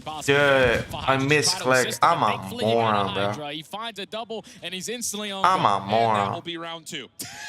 possible. Dude, I misclicked. I'm a moron, bro. He finds a double, and he's instantly on. I'm a And that will moron. be round 2.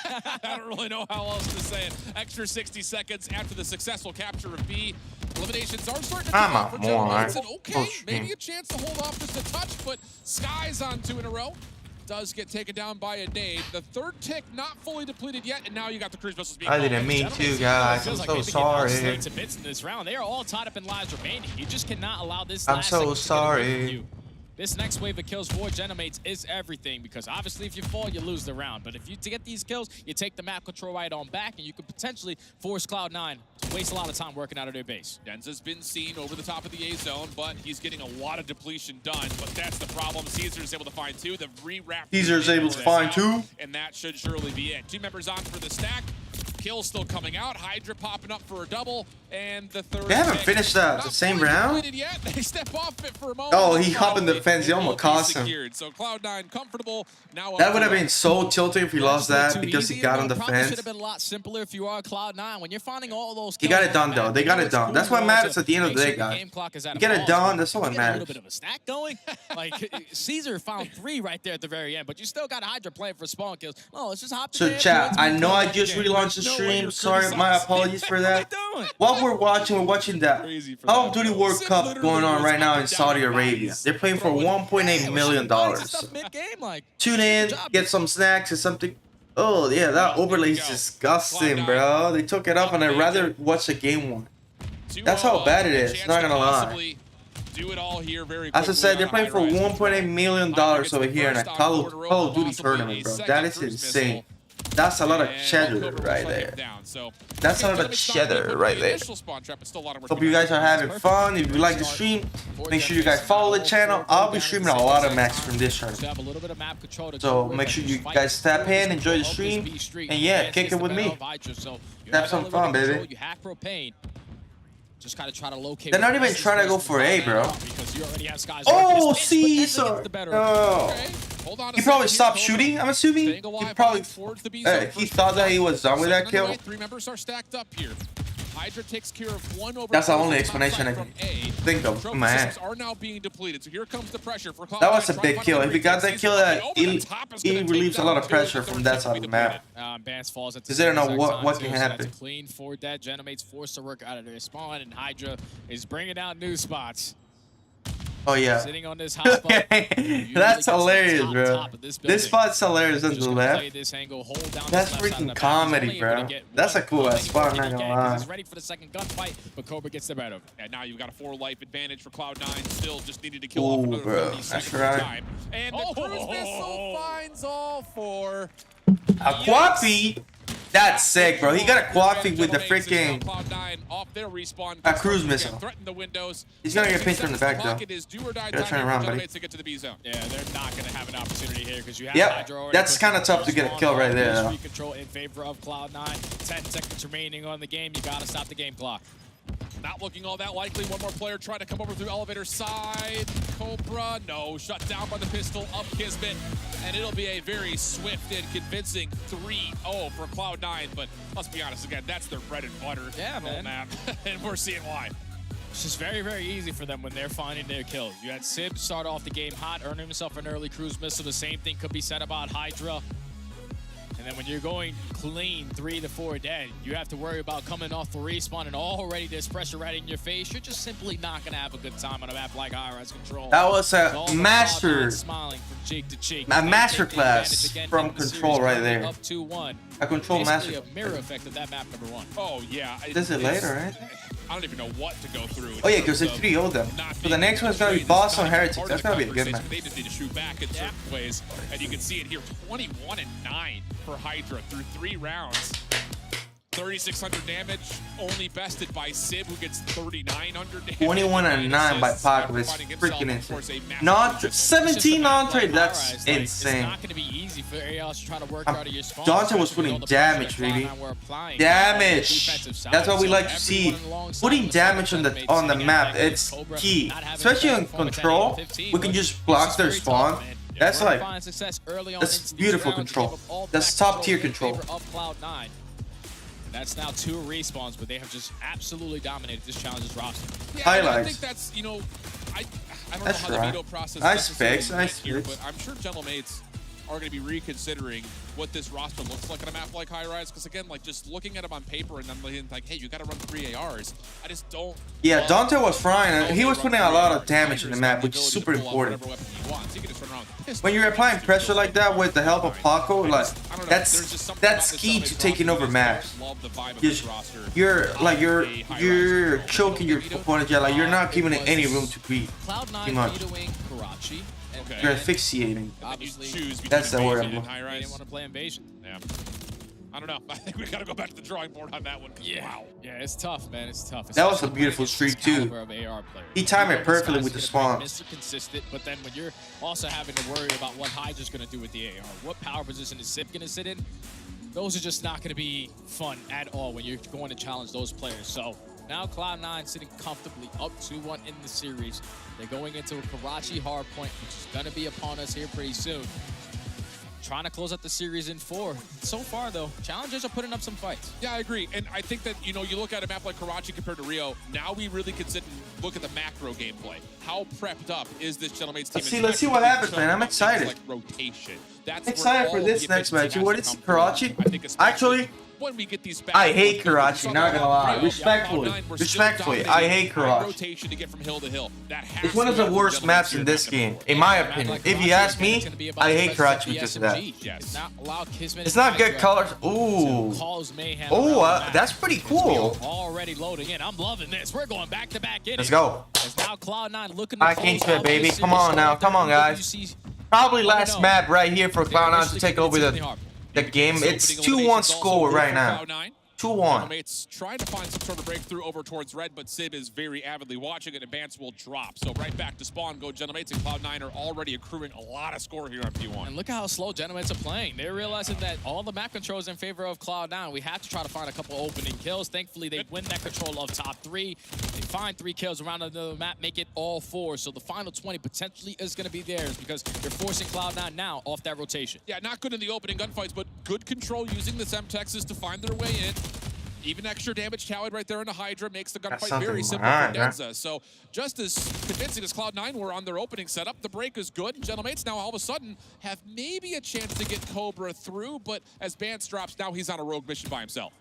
I don't really know how else to say it. Extra 60 seconds after the successful capture of B. Eliminations are starting to I'm a for moron. Joe. Okay, maybe a chance to hold off just a touch, but Sky's on 2 in a row. Does get taken down by a nade. The third tick not fully depleted yet, and now you got the cruise missiles being I didn't mean to, guys. I'm so sorry. To bits in this round. They are all tied up in lives remaining. You just cannot allow this. I'm so sorry. This next wave of kills for Genomates is everything, because obviously if you fall, you lose the round. But if you to get these kills, you take the map control right on back, and you could potentially force Cloud9 to waste a lot of time working out of their base. Denza's been seen over the top of the A zone, but he's getting a lot of depletion done. But that's the problem. Caesar's able to find 2. The re-wrap. Caesar's able to find 2. And that should surely be it. 2 members on for the stack. Kills still coming out. Hydra popping up for a double, and the third. They haven't finished the same round? Yet. They step off it for a moment. Oh, he hopped in the fence. He almost cost him. So Cloud9 comfortable. Now that would have been so tilting if he lost that because he got on the fence. Should have been a lot simpler if you are Cloud9. When you're finding all those. He got it done though. They got it done. That's what matters at the end of the day, guys. You get it done. That's what matters. A little bit of a stack going. Like Caesar found 3 right there at the very end, but you still got Hydra playing for spawn kills. No, let's just hop. So chat, I know I just relaunched the stream. Sorry, my apologies for that. While we're watching that Call of Duty World Cup going on right now in Saudi Arabia. They're playing for $1.8 million. Tune in, get some snacks or something. Oh yeah, that overlay is disgusting, bro. They took it off, and I'd rather watch the game one. That's how bad it is. Not gonna lie. As I said, they're playing for $1.8 million over here in a Call of Duty tournament, bro. That is insane. That's a lot of cheddar right there. That's a lot of cheddar right there. Hope you guys are having fun. If you like the stream, make sure you guys follow the channel. I'll be streaming a lot of maps from this channel. So make sure you guys tap in, enjoy the stream, and yeah, kick it with me. Have some fun, baby. Just gotta try to locate. They're not even trying to go for A, bro. Oh, Caesar! No. He probably stopped shooting, I'm assuming. He probably he thought that he was done with that kill. 3 members are stacked up here. Hydra takes care of 1 over. That's the only explanation I can think of. Man. Are now being depleted. So here comes the pressure for Cloud9. That was a big kill. If he got that kill, he relieves a lot of pressure from that side of the map. Because they don't know what can happen. Clean for that. Genomate's forced to work out of their spawn, and Hydra is bringing out new spots. Oh yeah. Sitting on this hot spot. That's hilarious, bro. This spot's hilarious on the left. That's freaking comedy, bro. That's a cool ass spot, I'm not gonna lie. He's ready for the second gunfight, but Cobra gets the better. And now you've got a 4 life advantage for Cloud9. Still just needed to kill off another 30 seconds of time. And the cruise missile finds all 4. A Cupi? That's sick, bro. He got a Cupi with the freaking a cruise missile. He's gonna get pinched from the back though. Gotta turn around, buddy. Yeah, they're not gonna have an opportunity here because you have. Yep, that's kind of tough to get a kill right there. Though. Control in favor of Cloud9. 10 seconds remaining on the game. You gotta stop the game clock. Not looking all that likely. One more player trying to come over through elevator side. Cobra, no, shut down by the pistol of Kismet. And it'll be a very swift and convincing 3-0 for Cloud9. But let's be honest, again, that's their bread and butter. Yeah, man. Map. And we're seeing why. It's just very, very easy for them when they're finding their kills. You had Sib start off the game hot, earning himself an early cruise missile. The same thing could be said about Hydra. And then when you're going clean 3 to 4 dead, you have to worry about coming off the respawn and already there's pressure right in your face. You're just simply not going to have a good time on a map like High-Rise Control. That was a master, smiling from cheek to cheek. A master class from Control right there. Up 2-1. A Control master. A mirror effect of that map number 1. Oh, yeah. This is later, right? I don't even know what to go through. Oh yeah, because they 3-0 them. So the next one's gonna be Boss on Heritage. That's gonna be a good match. They just need to shoot back in certain ways, and you can see it here. 21-9 for Hydra through 3 rounds. 3,600 damage, only bested by Sib, who gets 3,900 damage. 21-9 by Pac was freaking insane. Not 17 on-trade, that's insane. It's not going to be easy for Ariel to try to work out of your spawn. Dante was putting damage, baby. Damage. That's what we like to see. Putting damage on the map, it's key. Especially on Control, we can just block their spawn. That's like, that's beautiful Control. That's top tier Control. That's now 2 respawns, but they have just absolutely dominated this challenge's roster. Yeah, Highlights. I think that's, you know, I don't know That's how the right. veto process Nice necessarily fix, went nice here, fix. but I'm sure Gentlemates are going to be reconsidering what this roster looks like on a map like High Rise. Because again, like just looking at them on paper and then like, hey, you got to run 3 ARs. I just don't. Yeah, Dante was frying. He was putting a lot of damage in the map, which is super important. When you're applying pressure like that with the help of Paco, like that's key to taking over maps. You're choking your opponent. Yeah, like you're not giving it any room to breathe. Too much. You're asphyxiating. That's the word I'm looking for. They didn't want to play invasion. Yeah. I don't know. I think we got to go back to the drawing board on that one. Yeah. Wow. Yeah, it's tough, man. It's tough. That was a beautiful streak too. He timed it perfectly with the spawn. Mr. Consistent, but then when you're also having to worry about what Hydra's going to do with the AR, what power position is Zip going to sit in, those are just not going to be fun at all when you're going to challenge those players. So now Cloud9 sitting comfortably up 2-1 in the series. They're going into a Karachi hardpoint, which is going to be upon us here pretty soon. Trying to close out the series in 4. So far, though, challengers are putting up some fights. Yeah, I agree. And I think that, you know, you look at a map like Karachi compared to Rio, now we really can sit and look at the macro gameplay. How prepped up is this Gentlemates team? Let's see what happens, man. I'm excited. Like rotation. That's excited for this next match. What is Karachi? Actually, when we get these I hate Karachi, not gonna lie. Respectfully, I hate Karachi. Rotation to get from hill to hill. It's one of the worst maps in this game, in my opinion. If you ask me, I hate Karachi because of that. It's not good colors. Ooh. Oh, that's pretty cool. Already loading in. I'm loving this. We're going back to back in. Let's go. Now Cloud9 looking I can't fit, baby. Come on now. Come on, guys. Probably last map right here for Cloud9 to take over the game. It's 2-1 score right now. 2-1. Trying to find some sort of breakthrough over towards red, but Sib is very avidly watching it. Advance will drop. So right back to spawn go Gentlemates, and Cloud9 are already accruing a lot of score here on P1. And look at how slow Gentlemates are playing. They're realizing that all the map controls in favor of Cloud9. We have to try to find a couple opening kills. Thankfully, they win that control of top 3. They find 3 kills around another map, make it all 4. So the final 20 potentially is going to be theirs because they're forcing Cloud9 now off that rotation. Yeah, not good in the opening gunfights, but good control using the Semtexes to find their way in. Even extra damage tallied right there in the Hydra makes the gunfight very simple for Denza. So just as convincing as Cloud9 were on their opening setup, the break is good. Gentlemates now all of a sudden have maybe a chance to get Cobra through, but as Bance drops, now he's on a rogue mission by himself.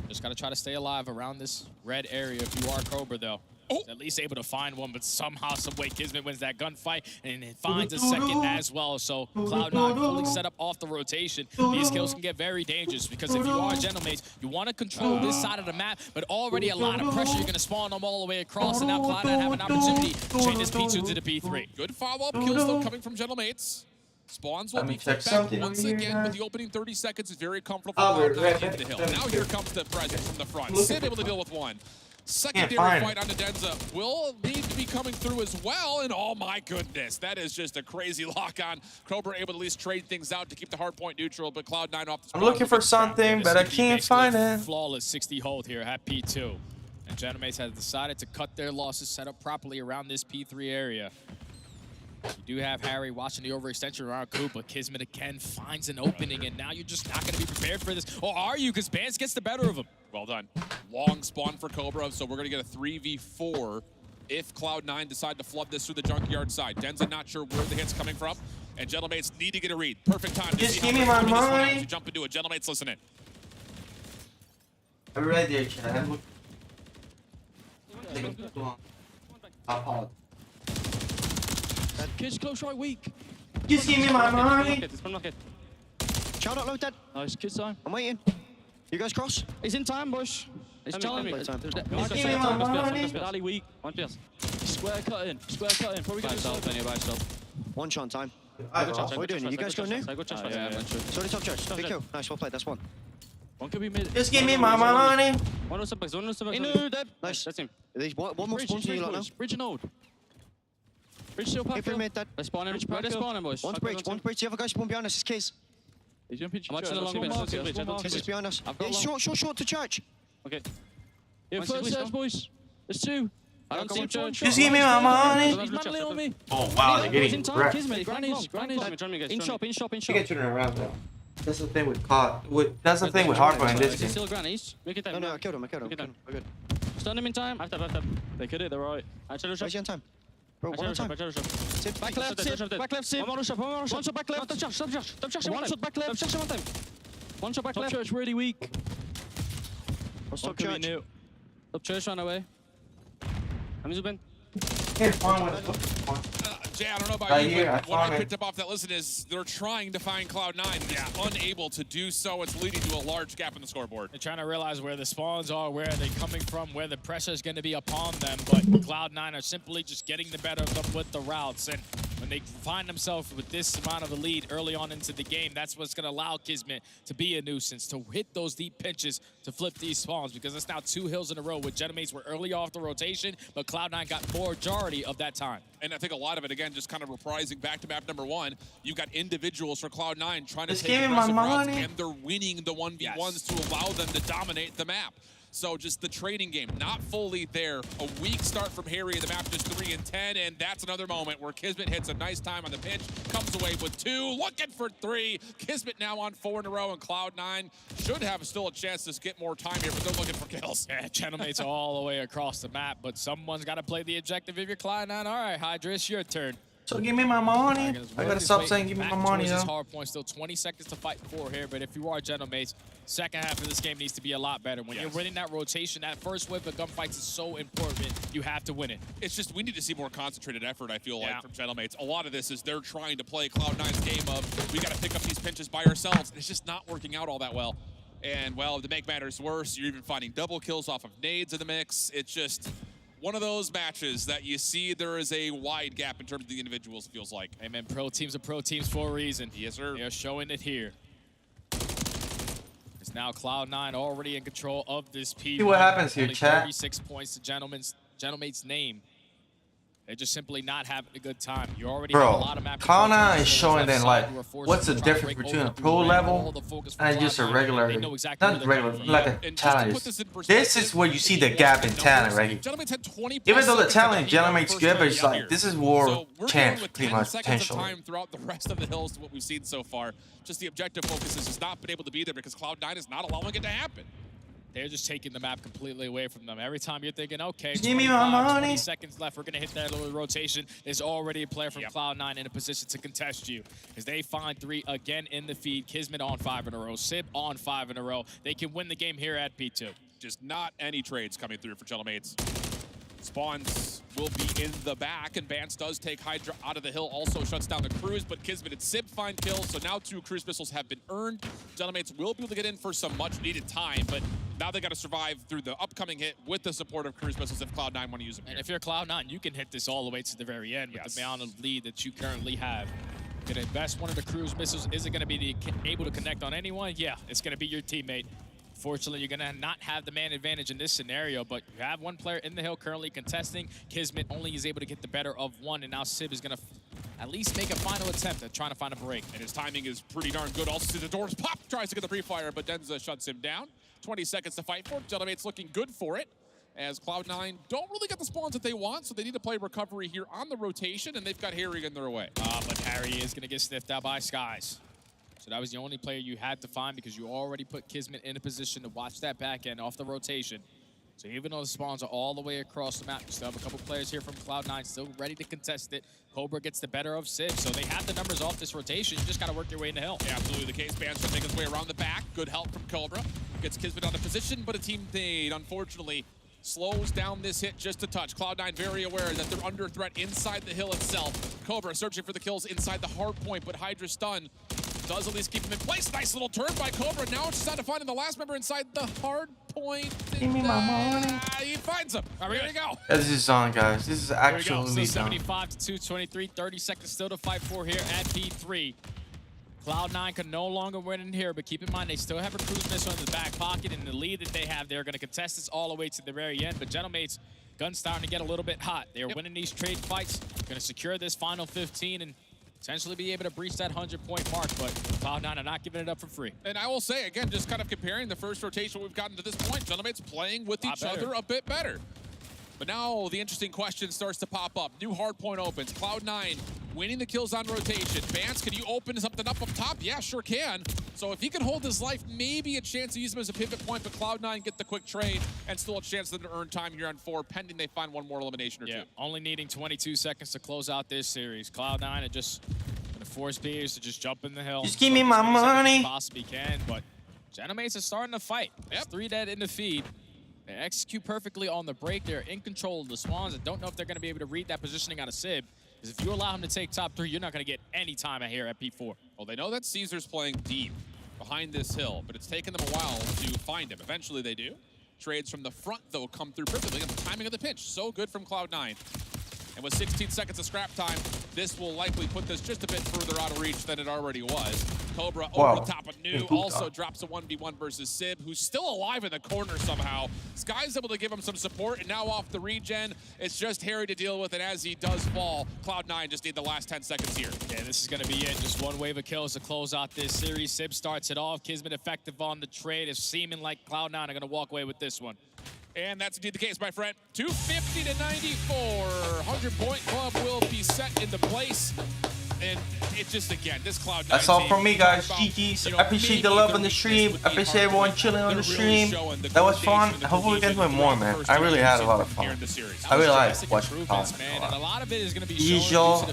Just got to try to stay alive around this red area if you are Cobra, though. Oh. At least able to find one, but somehow, some way, Kismet wins that gunfight and it finds a second as well. So Cloud9 fully set up off the rotation. These kills can get very dangerous because if you are Gentlemates, you want to control this side of the map, but already a lot of pressure. You're going to spawn them all the way across, and now Cloud9 have an opportunity to change this P2 to the P3. Good follow-up kills, though, coming from Gentlemates. Spawns will be flipped back once again, but the opening 30 seconds is very comfortable for Cloud9 into the hill. Now here comes the presence from the front. Sid able to deal with one. Secondary fight on the Denza will need to be coming through as well, and oh my goodness, that is just a crazy lock-on. Cobra able to at least trade things out to keep the hard point neutral, but Cloud9 off the spot. I'm looking for something, but I can't find it. Flawless 60 hold here at P2. And Gentlemates has decided to cut their losses, set up properly around this P3 area. You do have Harry watching the overextension around Coop, but Kismet again finds an opening, and now you're just not going to be prepared for this. Or are you? Because Bance gets the better of him. Well done. Long spawn for Cobra, so we're going to get a 3v4 if Cloud9 decide to flood this through the junkyard side. Denza not sure where the hit's coming from, and Gentlemates need to get a read. Perfect time to just see give me my money. As we jump into it. Gentlemates, listen in. I'm right there, Chad. I'll pause. Kids close right weak. Just give me my money. Child out low dead. Nice, kids time. I'm waiting. You guys cross? He's in time, Bush. It's time. Just give me my money. Alley weak. Square cut in. Square cut in. Probably by yourself. One shot time. What are we doing? You guys go new? Yeah. Sorry, top church. Big kill. Nice, well played. That's one. One could be mid. Just give me my money. One was somebody. One was somebody. Dead. Nice. That's him. One more spawn to you lot now. Bridge and old. Bridge still pack. Mid dead. Let's spawn him. Let's spawn him, boys. One's bridge. One's bridge. The other guy spawned behind us. It's Kiz. He's jumping. I'm actually along Kiz is behind us. Yeah, short to church. Okay. Yeah, first stairs, boys. There's 2. I don't see church. Just give me my money. He's manling on me. Oh wow, they're getting wrecked. Granny's. In shop. You get turning around though. That's the thing with Cod. That's the thing with hardcore in this game. Still Granny's. Make it time. No, I killed him. We're good. Stun him in time. I've tapped. They could it. They're right. Where's he on time? Bro, one time. Back left, Sid. Back left, Sid. One more shot, one shot back left. Stop shot. One shot back left. One time. One shot back left. Top church really weak. Stop church. Top church ran away. I'm zooming. Jay, I don't know about Right you, here, but what I it. picked up off that listen is they're trying to find Cloud9 and is unable to do so. It's leading to a large gap in the scoreboard. They're trying to realize where the spawns are, where they're coming from, where the pressure is going to be upon them, but Cloud9 are simply just getting the better of them with the routes, and when they find themselves with this amount of a lead early on into the game, that's what's going to allow Kismet to be a nuisance, to hit those deep pinches, to flip these spawns, because it's now 2 hills in a row where Genomates were early off the rotation, but Cloud9 got majority of that time. And I think a lot of it, again, just kind of reprising back to map number 1. You've got individuals for Cloud9 trying to Just take give me my aggressive routes, money. and they're winning the 1v1s to allow them to dominate the map. So just the trading game, not fully there. A weak start from Harry, the map just 3 and 10, and that's another moment where Kismet hits a nice time on the pitch, comes away with 2, looking for 3. Kismet now on 4 in a row, and Cloud9 should have still a chance to get more time here, but they're looking for kills. Yeah, Genomates all the way across the map, but someone's got to play the objective if you're Cloud9. All right, Hydra, it's your turn. So give me my money. I gotta stop saying give me my money, though. though. Hard point, still 20 seconds to fight for here, but if you are Genomates, second half of this game needs to be a lot better. When you're winning that rotation, that first wave of gunfights is so important. You have to win it. It's just we need to see more concentrated effort, I feel like, from Genomates. A lot of this is they're trying to play Cloud9's game of we got to pick up these pinches by ourselves, and it's just not working out all that well. And, well, to make matters worse, you're even finding double kills off of nades in the mix. It's just one of those matches that you see there is a wide gap in terms of the individuals, it feels like. Hey, man, pro teams are pro teams for a reason. Yes, sir. They're showing it here. It's now Cloud9 already in control of this P1. See what happens here, Only chat. 36 points to Genomate's name. They're just simply not having a good time. You already have a lot of map control. Cloud9 is showing them, like, what's the difference between a pro level and just a regular, not regular, like a talent. This is where you see the gap in talent right here. Even though the talent in Genomate's good, but it's like, this is war champ, pretty much, potential. Time throughout the rest of the hills to what we've seen so far. Just the objective focus has just not been able to be there because Cloud9 is not allowing it to happen. They're just taking the map completely away from them. Every time you're thinking, okay, give me my money. 20 seconds left, we're going to hit that little rotation. There's already a player from Cloud9 in a position to contest you. As they find 3 again in the feed. Kismet on 5 in a row. Sib on 5 in a row. They can win the game here at P2. Just not any trades coming through for Genomates. Spawns will be in the back, and Vance does take Hydra out of the hill, also shuts down the cruise, but Kismet and Sib find kills, so now 2 cruise missiles have been earned. Genomates will be able to get in for some much-needed time, but now they got to survive through the upcoming hit with the support of cruise missiles if Cloud9 want to use them here. And if you're Cloud9, you can hit this all the way to the very end with the amount of lead that you currently have. Gonna invest one of the cruise missiles. Is it gonna be able to connect on anyone? Yeah, it's gonna be your teammate. Fortunately, you're going to not have the man advantage in this scenario, but you have one player in the hill currently contesting. Kismet only is able to get the better of 1, and now Sib is going to at least make a final attempt at trying to find a break. And his timing is pretty darn good. Also, see the doors pop, tries to get the pre-fire, but Denza shuts him down. 20 seconds to fight for. Genomate's looking good for it, as Cloud9 don't really get the spawns that they want, so they need to play recovery here on the rotation, and they've got Harry in their way. But Harry is going to get sniffed out by Skies. So that was the only player you had to find because you already put Kismet in a position to watch that back end off the rotation. So even though the spawns are all the way across the map, you still have a couple players here from Cloud9 still ready to contest it. Cobra gets the better of Sib, so they have the numbers off this rotation. You just got to work your way in the hill. Yeah, absolutely the case. Ban's trying to make his way around the back. Good help from Cobra. Gets Kismet out of position, but a teammate, unfortunately, slows down this hit just a touch. Cloud9 very aware that they're under threat inside the hill itself. Cobra searching for the kills inside the hard point, but Hydra stun does at least keep him in place. Nice little turn by Cobra. Now it's just out to finding the last member inside the hard point. Give me my money. He finds him. There you go. This is on, guys. This is actually so done. 75 to 223. 30 seconds still to fight for here at P3. Cloud9 can no longer win in here, but keep in mind they still have a cruise missile in the back pocket, and the lead that they have, they're going to contest this all the way to the very end. But Genomates, gun's starting to get a little bit hot. They're winning these trade fights, going to secure this final 15 and potentially be able to breach that 100-point mark, but Cloud9 are not giving it up for free. And I will say, again, just kind of comparing the first rotation we've gotten to this point, Genomates playing with each other a bit better. But now the interesting question starts to pop up. New hard point opens. Cloud9 winning the kills on rotation. Vance, can you open something up top? Yeah, sure can. So if he can hold his life, maybe a chance to use him as a pivot point, but Cloud9 get the quick trade and still a chance to earn time here on 4, pending they find one more elimination or two. Only needing 22 seconds to close out this series. Cloud9 are just going to force Beers to just jump in the hill. Just give me my money. Possibly can, but Genomates are starting to fight. It's 3 dead in the feed. They execute perfectly on the break. They're in control of the spawns. I don't know if they're going to be able to read that positioning on a Sib, because if you allow him to take top 3, you're not going to get any time out here at P4. Well, they know that Caesar's playing deep behind this hill, but it's taken them a while to find him. Eventually they do. Trades from the front, though, come through perfectly on the timing of the pinch. So good from Cloud9. And with 16 seconds of scrap time, this will likely put this just a bit further out of reach than it already was. Cobra over the top of New also drops a 1v1 versus Sib, who's still alive in the corner somehow. Sky's able to give him some support, and now off the regen, it's just Harry to deal with, and as he does fall, Cloud9 just need the last 10 seconds here. Yeah, this is going to be it. Just one wave of kills to close out this series. Sib starts it off. Kismet effective on the trade. It's seeming like Cloud9 are going to walk away with this one. And that's indeed the case, my friend. 250 to 94. 100-point club will be set into place. And it just, again, this Cloud9 That's all from me, guys. GG's. I appreciate the love on the stream. I appreciate everyone chilling on the stream. That was fun. Hopefully we can do it more, man. I really had a lot of fun. I really like watching content a lot. And a lot of it is going to be Y'all.